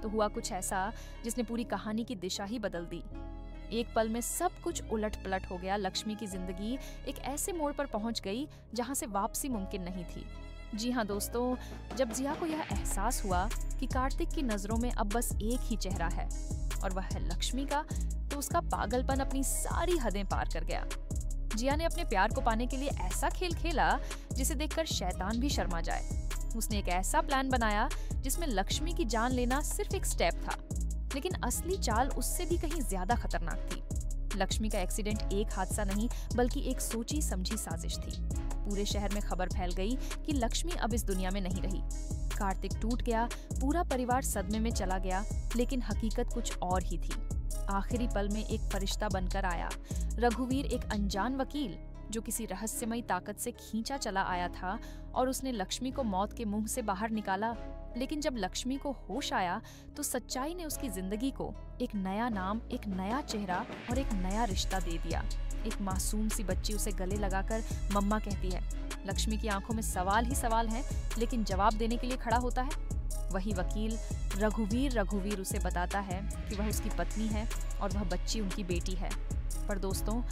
तो हुआ कुछ ऐसा जिसने पूरी कहानी की दिशा ही बदल दी। एक पल में सब कुछ उलट पलट हो गया। लक्ष्मी की जिंदगी एक ऐसे मोड़ पर पहुंच गई जहां से वापसी मुमकिन नहीं थी। जी हाँ दोस्तों, जब जिया को यह एहसास हुआ कि कार्तिक की नजरों में अब बस एक ही चेहरा है और वह है लक्ष्मी का, तो उसका पागलपन अपनी सारी हदें पार कर गया। जिया ने अपने प्यार को पाने के लिए ऐसा खेल खेला जिसे देखकर शैतान भी शर्मा जाए। उसने एक ऐसा प्लान बनाया जिसमें लक्ष्मी की जान लेना सिर्फ एक स्टेप था, लेकिन असली चाल उससे भी कहीं ज्यादा खतरनाक थी। लक्ष्मी का एक्सीडेंट एक हादसा नहीं बल्कि एक सोची समझी साजिश थी। पूरे शहर में खबर फैल गई कि लक्ष्मी अब इस दुनिया में नहीं रही। कार्तिक टूट गया, पूरा परिवार सदमे में चला गया, लेकिन हकीकत कुछ और ही थी। आखिरी पल में एक फरिश्ता बनकर आया। रघुवीर, एक अनजान वकील जो किसी रहस्यमयी ताकत से खींचा चला आया था, और उसने लक्ष्मी को मौत के मुंह से बाहर निकाला। लेकिन जब लक्ष्मी को होश आया तो सच्चाई ने उसकी जिंदगी को एक नया नाम, एक नया चेहरा और एक नया रिश्ता दे दिया। एक मासूम सी बच्ची उसे गले लगाकर मम्मा कहती है। लक्ष्मी की आंखों में सवाल ही सवाल हैं, लेकिन जवाब देने के लिए खड़ा होता है वही वकील रघुवीर उसे बताता है कि वह उसकी पत्नी है और वह बच्ची उनकी बेटी है। पर दोस्तों,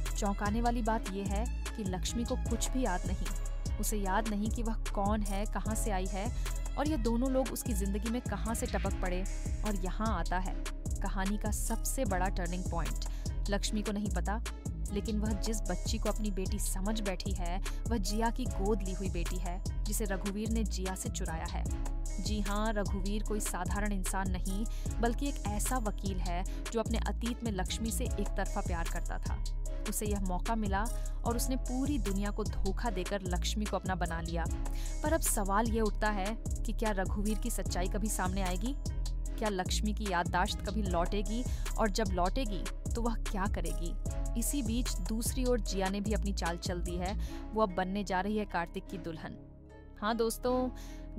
चौंकाने वाली बात यह है कि लक्ष्मी को कुछ भी याद नहीं। उसे याद नहीं कि वह कौन है, कहां से आई है, और ये दोनों लोग उसकी जिंदगी में कहां से टपक पड़े। और यहाँ आता है कहानी का सबसे बड़ा टर्निंग पॉइंट। लक्ष्मी को नहीं पता, लेकिन वह जिस बच्ची को अपनी बेटी समझ बैठी है वह जिया की गोद ली हुई बेटी है, जिसे रघुवीर ने जिया से चुराया है। जी हाँ, रघुवीर कोई साधारण इंसान नहीं बल्कि एक ऐसा वकील है जो अपने अतीत में लक्ष्मी से एक तरफा प्यार करता था। उसे यह मौका मिला और उसने पूरी दुनिया को धोखा देकर लक्ष्मी को अपना बना लिया। पर अब सवाल ये उठता है कि क्या रघुवीर की सच्चाई कभी सामने आएगी? क्या लक्ष्मी की याददाश्त कभी लौटेगी? और जब लौटेगी तो वह क्या करेगी? इसी बीच दूसरी ओर जिया ने भी अपनी चाल चल दी है। वो अब बनने जा रही है कार्तिक की दुल्हन। हाँ दोस्तों,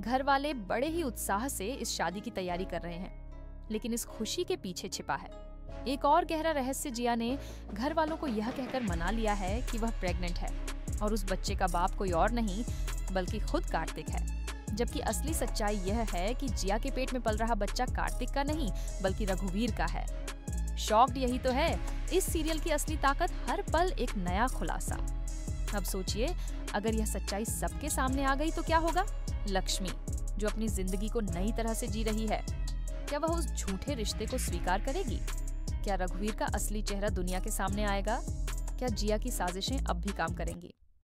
घर वाले बड़े ही उत्साह से इस शादी की तैयारी कर रहे हैं, लेकिन इस खुशी के पीछे छिपा है एक और गहरा रहस्य। जिया ने घर वालों को यह कहकर मना लिया है कि वह प्रेग्नेंट है और उस बच्चे का बाप कोई और नहीं बल्कि खुद कार्तिक है। जबकि असली सच्चाई यह है कि जिया के पेट में पल रहा बच्चा कार्तिक का नहीं बल्कि रघुवीर का है। शॉक्ड यही तो है इस सीरियल की असली ताकत, हर पल एक नया खुलासा। अब सोचिए, अगर यह सच्चाई सबके सामने आ गई तो क्या होगा? लक्ष्मी जो अपनी जिंदगी को नई तरह से जी रही है, क्या वह उस झूठे रिश्ते को स्वीकार करेगी? क्या रघुवीर का असली चेहरा दुनिया के सामने आएगा? क्या जिया की साजिशें अब भी काम करेंगी?